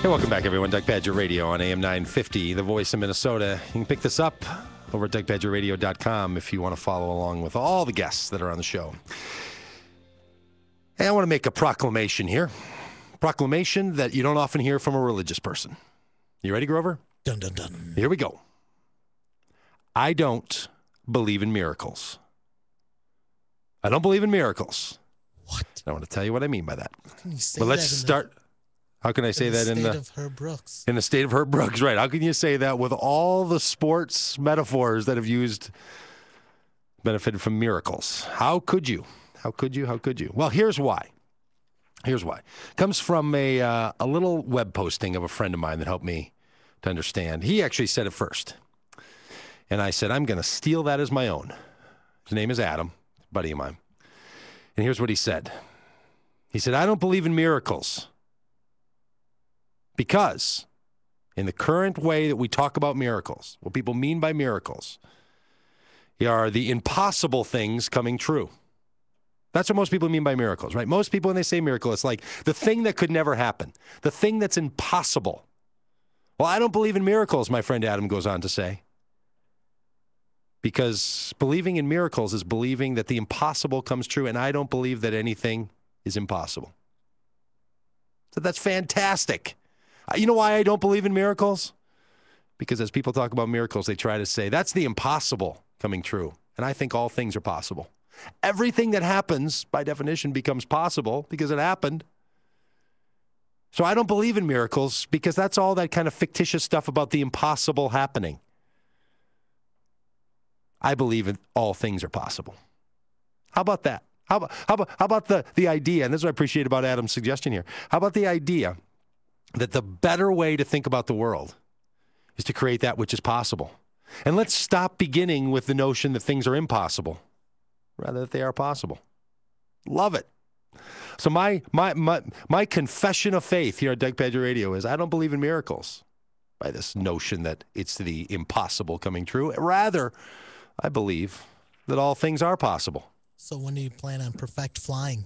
Hey, welcome back, everyone. Pagitt Radio on AM 950, the voice of Minnesota. You can pick this up over at dogmatism.com if you want to follow along with all the guests that are on the show. Hey, I want to make a proclamation here. Proclamation that you don't often hear from a religious person. You ready, Grover? Dun, dun, dun. Here we go. I don't believe in miracles. I don't believe in miracles. What? I want to tell you what I mean by that. How can you say But let's that start. How can I say that in the state of Herb Brooks? In the state of Herb Brooks, right? How can you say that with all the sports metaphors that have benefited from miracles? How could you? How could you? How could you? Well, here's why. Here's why. It comes from a little web posting of a friend of mine that helped me to understand. He actually said it first. And I said, I'm going to steal that as my own. His name is Adam, a buddy of mine. And here's what he said. He said, I don't believe in miracles. Because in the current way that we talk about miracles, what people mean by miracles are the impossible things coming true. That's what most people mean by miracles, right? Most people, when they say miracle, it's like the thing that could never happen, the thing that's impossible. Well, I don't believe in miracles, my friend Adam goes on to say, because believing in miracles is believing that the impossible comes true, and I don't believe that anything is impossible. So that's fantastic. You know why I don't believe in miracles? Because as people talk about miracles, they try to say, that's the impossible coming true. And I think all things are possible. Everything that happens, by definition, becomes possible because it happened. So I don't believe in miracles because that's all that kind of fictitious stuff about the impossible happening. I believe in all things are possible. How about that? How about the idea, and this is what I appreciate about Adam's suggestion here. How about the idea that the better way to think about the world is to create that which is possible? And let's stop beginning with the notion that things are impossible, rather that they are possible. Love it. So my confession of faith here at Pagitt Radio is I don't believe in miracles by this notion that it's the impossible coming true. Rather, I believe that all things are possible. So when do you plan on perfect flying?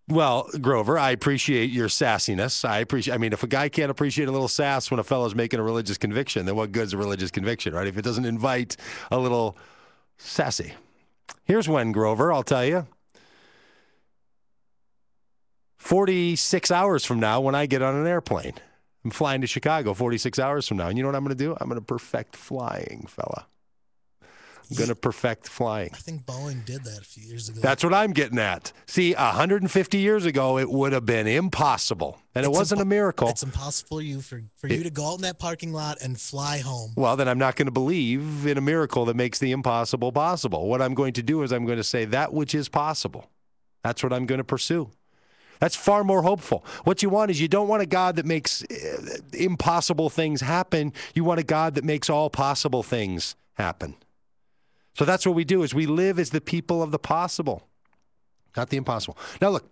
Well, Grover, I appreciate your sassiness. I mean, if a guy can't appreciate a little sass when a fellow's making a religious conviction, then what good is a religious conviction, right? If it doesn't invite a little sassy. Here's when, Grover, I'll tell you. 46 hours from now when I get on an airplane. I'm flying to Chicago 46 hours from now. And you know what I'm going to do? I'm going to perfect flying, fella. I'm going to perfect flying. I think Boeing did that a few years ago. That's what I'm getting at. See, 150 years ago, it would have been impossible. And it wasn't a miracle. It's impossible for you to go out in that parking lot and fly home. Well, then I'm not going to believe in a miracle that makes the impossible possible. What I'm going to do is I'm going to say that which is possible. That's what I'm going to pursue. That's far more hopeful. What you want is you don't want a God that makes impossible things happen. You want a God that makes all possible things happen. So that's what we do, is we live as the people of the possible, not the impossible. Now, look,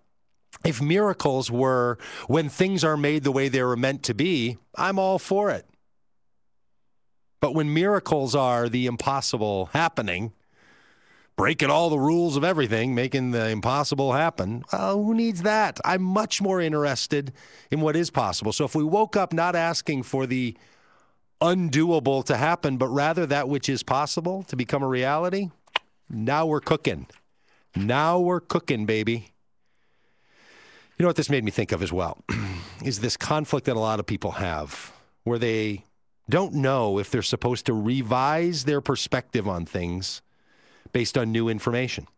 if miracles were when things are made the way they were meant to be, I'm all for it. But when miracles are the impossible happening, breaking all the rules of everything, making the impossible happen, well, who needs that? I'm much more interested in what is possible. So if we woke up not asking for the undoable to happen, but rather that which is possible to become a reality, now we're cooking. Now we're cooking, baby. You know what this made me think of as well is this conflict that a lot of people have where they don't know if they're supposed to revise their perspective on things based on new information.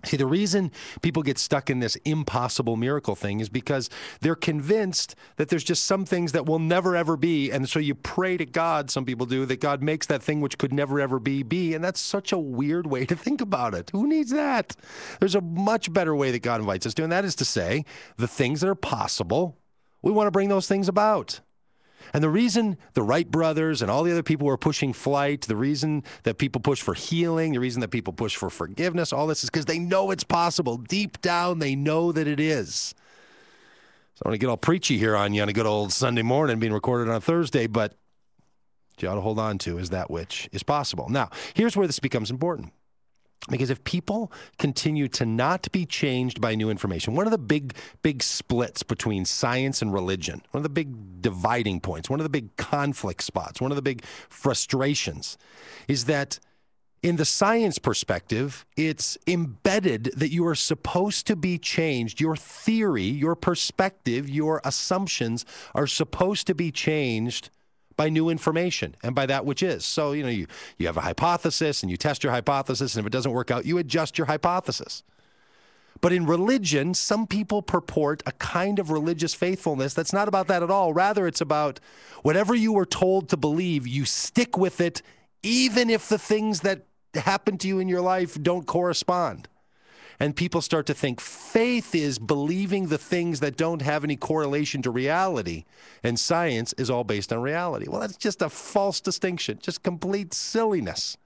See, the reason people get stuck in this impossible miracle thing is because they're convinced that there's just some things that will never, ever be. And so you pray to God, some people do, that God makes that thing which could never, ever be. And that's such a weird way to think about it. Who needs that? There's a much better way that God invites us to, and that is to say, the things that are possible, we want to bring those things about. And the reason the Wright brothers and all the other people were pushing flight, the reason that people push for healing, the reason that people push for forgiveness, all this is because they know it's possible. Deep down, they know that it is. So I don't want to get all preachy here on you on a good old Sunday morning being recorded on a Thursday, but what you ought to hold on to is that which is possible. Now, here's where this becomes important. Because if people continue to not be changed by new information, one of the big splits between science and religion, one of the big dividing points, one of the big conflict spots, one of the big frustrations is that in the science perspective, it's embedded that you are supposed to be changed. Your theory, your perspective, your assumptions are supposed to be changed by new information and by that which is. So, you have a hypothesis and you test your hypothesis, and if it doesn't work out, you adjust your hypothesis. But in religion, some people purport a kind of religious faithfulness that's not about that at all. Rather, it's about whatever you were told to believe, you stick with it, even if the things that happen to you in your life don't correspond. And people start to think faith is believing the things that don't have any correlation to reality, and science is all based on reality. Well, that's just a false distinction, just complete silliness.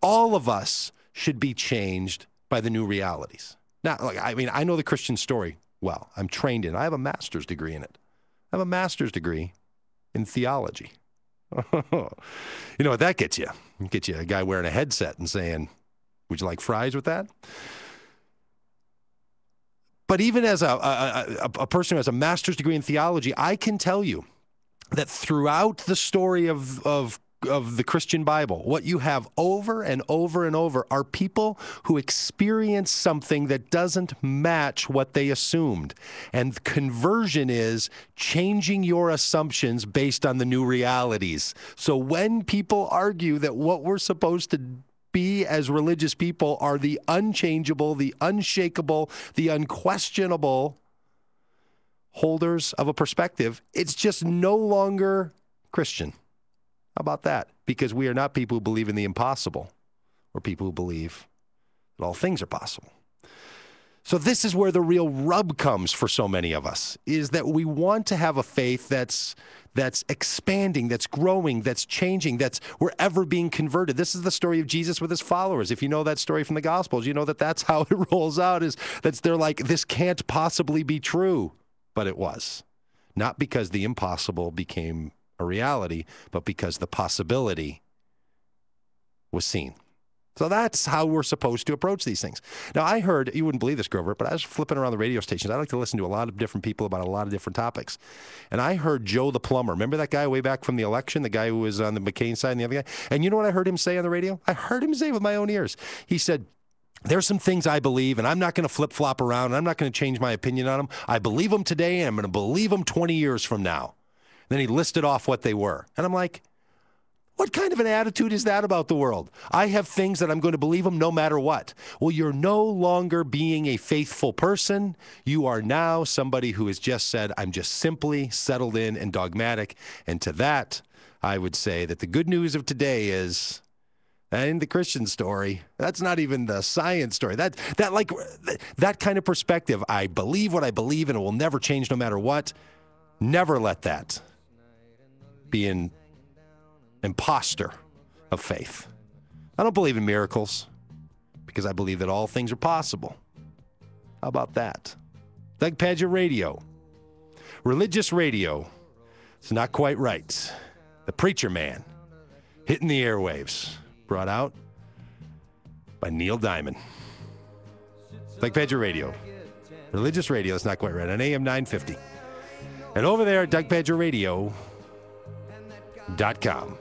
All of us should be changed by the new realities. Now, I know the Christian story well. I'm trained in it. I have a master's degree in it. I have a master's degree in theology. You know what that gets you? It gets you a guy wearing a headset and saying, "Would you like fries with that?" But even as a person who has a master's degree in theology, I can tell you that throughout the story of the Christian Bible, what you have over and over and over are people who experience something that doesn't match what they assumed. And conversion is changing your assumptions based on the new realities. So when people argue that what we're supposed to be as religious people are the unchangeable, the unshakable, the unquestionable holders of a perspective, it's just no longer Christian. How about that? Because we are not people who believe in the impossible. We're people who believe that all things are possible. So this is where the real rub comes for so many of us, is that we want to have a faith that's expanding, that's growing, that's changing, we're ever being converted. This is the story of Jesus with his followers. If you know that story from the Gospels, you know that's how it rolls out, they're like, this can't possibly be true. But it was. Not because the impossible became a reality, but because the possibility was seen. So that's how we're supposed to approach these things. Now, I heard, you wouldn't believe this, Grover, but I was flipping around the radio stations. I like to listen to a lot of different people about a lot of different topics. And I heard Joe the plumber. Remember that guy way back from the election, the guy who was on the McCain side and the other guy? And you know what I heard him say on the radio? I heard him say with my own ears. He said, there's some things I believe, and I'm not going to flip-flop around, and I'm not going to change my opinion on them. I believe them today, and I'm going to believe them 20 years from now. And then he listed off what they were. And I'm like, what kind of an attitude is that about the world? I have things that I'm going to believe them no matter what. Well, you're no longer being a faithful person. You are now somebody who has just said, I'm just simply settled in and dogmatic. And to that, I would say that the good news of today is, and the Christian story, that's not even the science story. That kind of perspective, I believe what I believe and it will never change no matter what. Never let that be an imposter of faith. I don't believe in miracles because I believe that all things are possible. How about that? Like Pagitt Radio. Religious radio. It's not quite right. The preacher man hitting the airwaves. Brought out by Neil Diamond. Like Pagitt Radio. Religious radio is not quite right. On AM 950. And over there at DougPagittRadio.com.